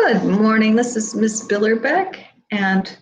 Good morning, this is Ms. Billerbeck, and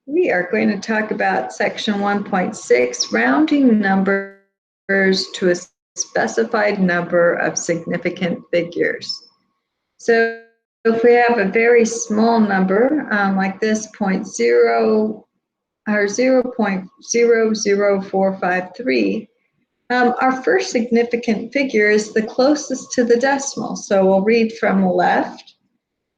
we are going to talk about section 1.6, rounding numbers to a specified number of significant figures. So if we have a very small number, like this, 0.0 or 0.00453, our first significant figure is the closest to the decimal. So we'll read from left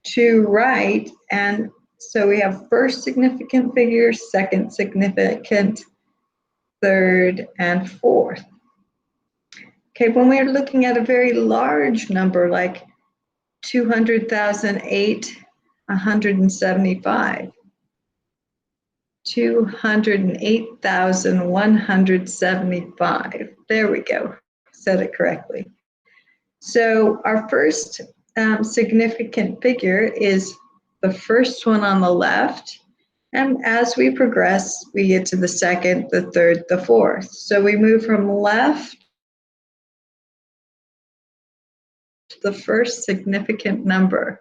to right, and so we have first significant figure, second significant, third, and fourth. Okay, when we're looking at a very large number like 200,175, 208,175. There we go, said it correctly. So our first significant figure is the first one on the left, and as we progress, we get to the second, the third, the fourth. So we move from left to the first significant number,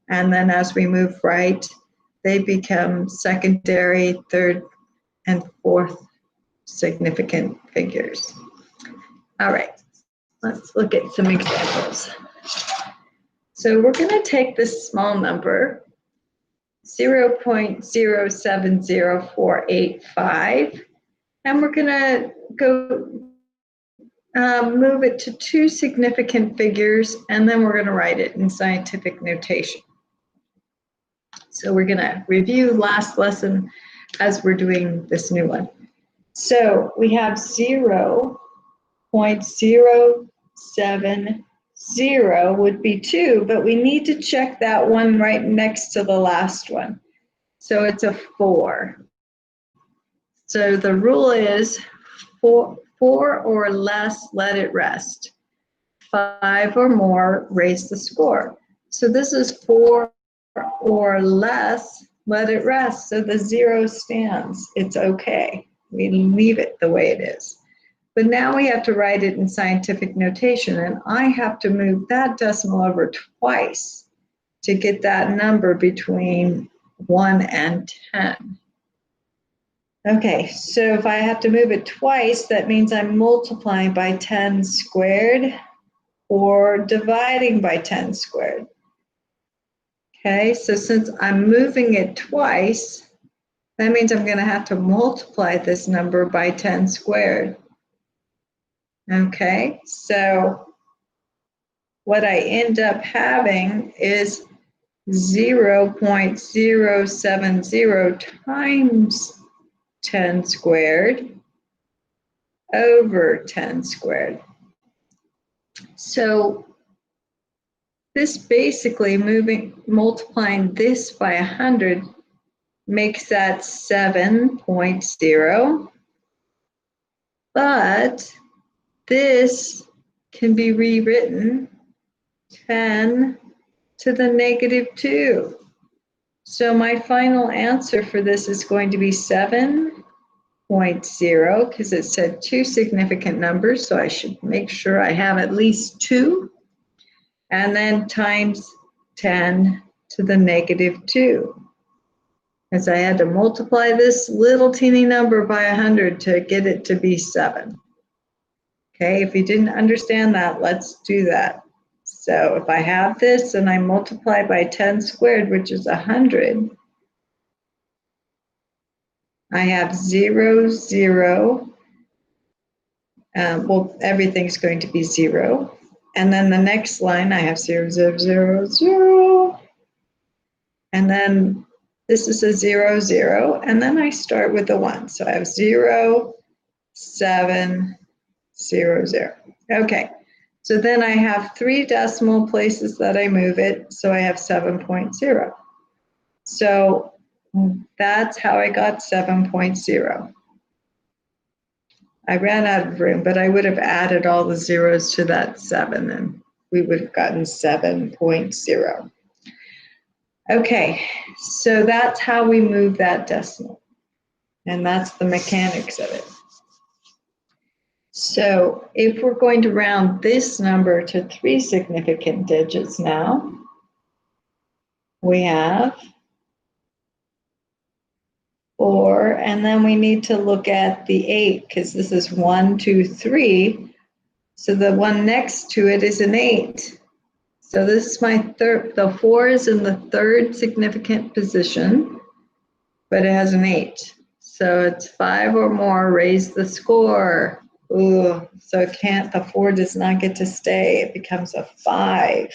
and then as we move right, they become secondary, third, and fourth significant figures. All right, let's look at some examples. So we're going to take this small number, 0.070485, and we're going to go move it to two significant figures, and then we're going to write it in scientific notation. So we're going to review last lesson as we're doing this new one. So we have 0.070 would be 2, but we need to check that one right next to the last one. So it's a 4. So the rule is 4 or less, let it rest. 5 or more, raise the score. So this is 4 or less, let it rest. So the 0 stands. It's okay. We leave it the way it is. But now we have to write it in scientific notation, and I have to move that decimal over twice to get that number between 1 and 10. Okay, so if I have to move it twice, that means I'm multiplying by 10 squared or dividing by 10 squared. Okay, so since I'm moving it twice, that means I'm going to have to multiply this number by 10 squared. Okay, so what I end up having is 0.070 times 10 squared over 10 squared. So this basically multiplying this by 100 makes that 7.0, but this can be rewritten 10 to the negative 2. So my final answer for this is going to be 7.0, because it said two significant numbers, so I should make sure I have at least 2. And then times 10 to the negative 2. Because I had to multiply this little teeny number by 100 to get it to be 7. Okay, if you didn't understand that, let's do that. So if I have this and I multiply by 10 squared, which is 100, I have 0, 0. Well, everything's going to be 0. And then the next line, I have 0, 0, 0, 0. And then this is a 0, 0. And then I start with the 1. So I have 0, 7, 0, 0. Okay, so then I have 3 decimal places that I move it, so I have 7.0. So that's how I got 7.0. I ran out of room, but I would have added all the zeros to that 7, and we would have gotten 7.0. Okay, so that's how we move that decimal, and that's the mechanics of it. So if we're going to round this number to 3 significant digits now, we have 4, and then we need to look at the 8 because this is 1, 2, 3. So the one next to it is an 8. So this is my third, the 4 is in the third significant position, but it has an 8. So it's 5 or more, raise the score. Ooh, so it can't, the 4 does not get to stay, it becomes a 5.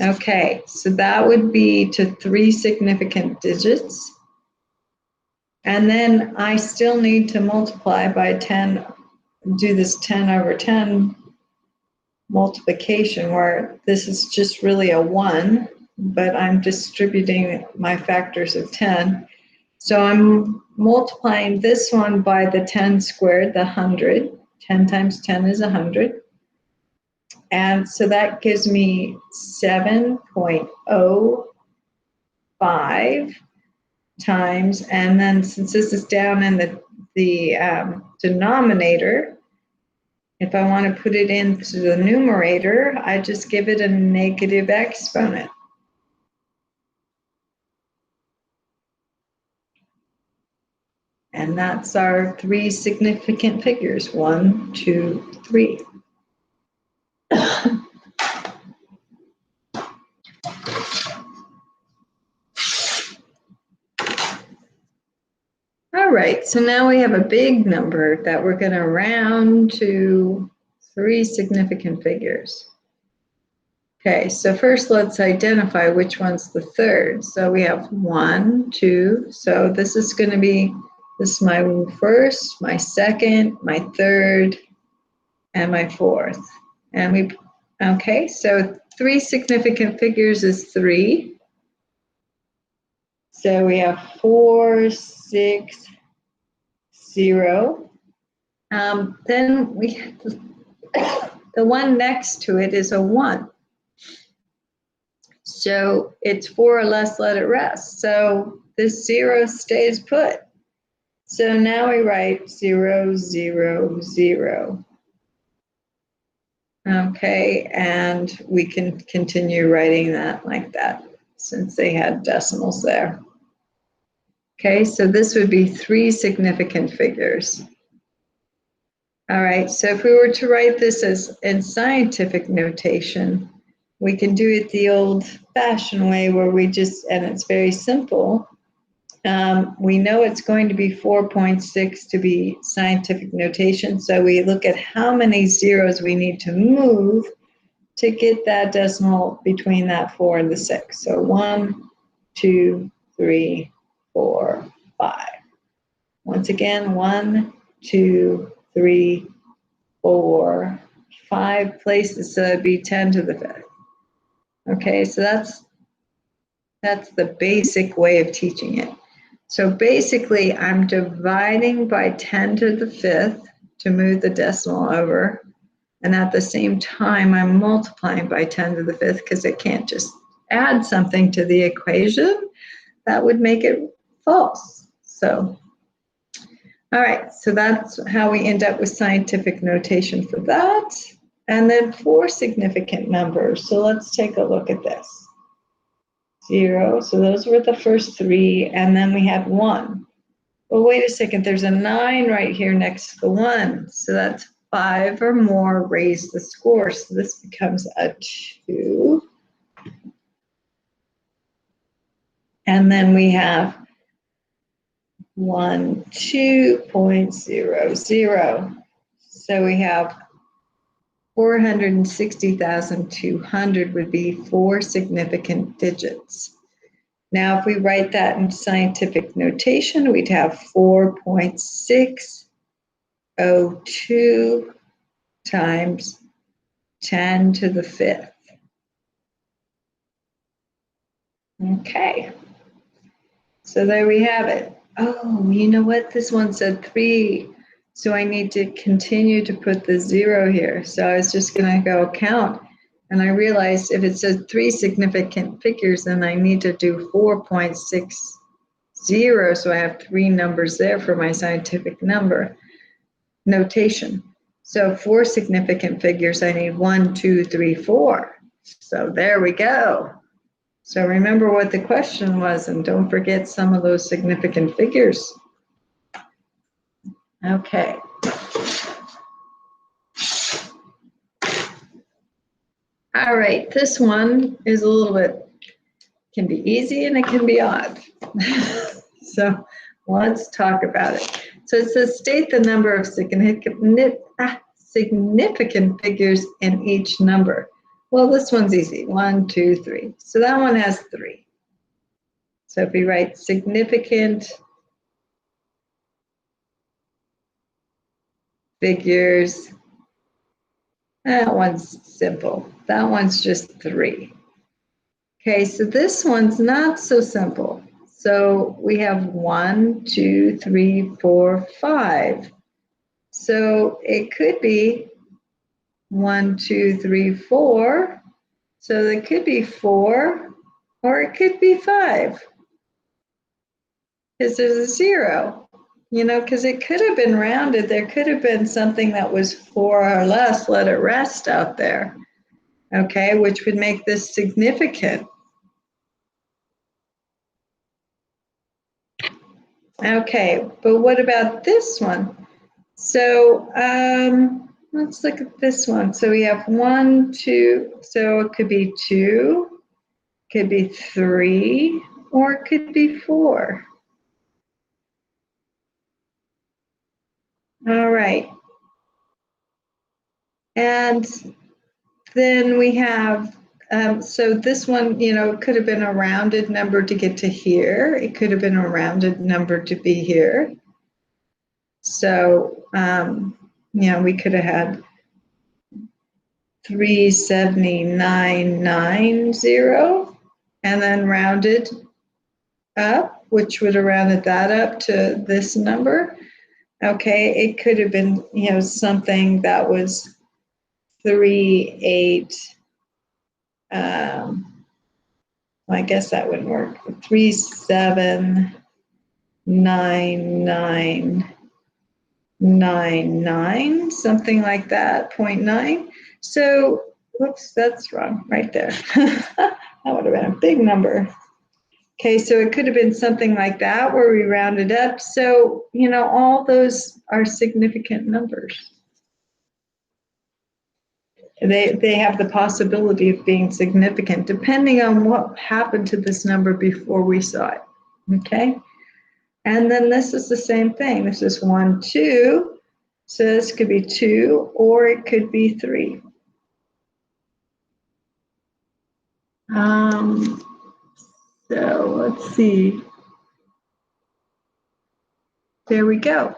Okay, so that would be to 3 significant digits. And then I still need to multiply by 10, do this 10 over 10 multiplication where this is just really a 1, but I'm distributing my factors of 10. So I'm multiplying this one by the 10 squared, the 100. 10 times 10 is 100. And so that gives me 7.05 times, and then since this is down in the denominator, if I want to put it into the numerator, I just give it a negative exponent. And that's our 3 significant figures, 1, 2, 3. All right, so now we have a big number that we're going to round to 3 significant figures. Okay, so first let's identify which one's the third. So we have 1, 2, so this is going to be, this is my first, my second, my third, and my fourth. And we, okay, so 3 significant figures is 3. So we have 4, 6, 0. Then we, the one next to it is a 1. So it's 4 or less, let it rest. So this 0 stays put. So now we write 0, 0, 0. Okay, and we can continue writing that like that since they had decimals there. Okay, so this would be 3 significant figures. All right, so if we were to write this as in scientific notation, we can do it the old-fashioned way where we just, and it's very simple. We know it's going to be 4.6 to be scientific notation, so we look at how many zeros we need to move to get that decimal between that 4 and the 6. So 1, 2, 3, 4, 5. Once again, 1, 2, 3, 4, 5 places, so it'd be 10 to the 5th. Okay, so that's the basic way of teaching it. So basically, I'm dividing by 10 to the 5th to move the decimal over, and at the same time, I'm multiplying by 10 to the 5th because it can't just add something to the equation. That would make it false. So, all right, so that's how we end up with scientific notation for that. And then 4 significant numbers. So let's take a look at this. 0, so those were the first 3, and then we had 1. Well, wait a second, there's a 9 right here next to the 1. So that's 5 or more, raise the score. So this becomes a 2. And then we have 12.00. So we have 460,200 would be 4 significant digits. Now, if we write that in scientific notation, we'd have 4.602 times 10 to the 5th. Okay, so there we have it. Oh, you know what? This one said 3, so I need to continue to put the 0 here. So I was just going to go count, and I realized if it says 3 significant figures, then I need to do 4.60, so I have 3 numbers there for my scientific number notation. So 4 significant figures, I need 1, 2, 3, 4. So there we go. So remember what the question was, and don't forget some of those significant figures. Okay. All right, this one is a little bit, can be easy and it can be odd. So let's talk about it. So it says state the number of significant figures in each number. Well, this one's easy, 1, 2, 3. So that one has 3. So if we write significant figures, that one's simple. That one's just 3. Okay, so this one's not so simple. So we have 1, 2, 3, 4, 5. So it could be 1, 2, 3, 4. So it could be 4, or it could be 5. Because there's a 0. You know, because it could have been rounded. There could have been something that was 4 or less, let it rest out there. Okay, which would make this significant. Okay, but what about this one? So let's look at this one. So we have 1, 2, so it could be 2, could be 3, or it could be 4. All right. And then we have, so this one, you know, could have been a rounded number to get to here. It could have been a rounded number to be here. So, you know, we could have had 37990 and then rounded up, which would have rounded that up to this number. Okay, it could have been, you know, something that was 38. I guess that wouldn't work. 379999, something like that, 0.9. So, whoops, that's wrong right there. That would have been a big number. Okay, so it could have been something like that where we rounded up. So, you know, all those are significant numbers. They have the possibility of being significant depending on what happened to this number before we saw it. Okay? And then this is the same thing. This is 1, 2. So this could be 2 or it could be 3. So let's see. There we go.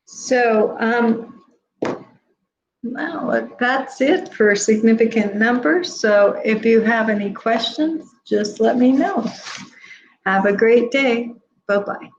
So well, that's it for significant numbers. So if you have any questions, just let me know. Have a great day. Bye-bye.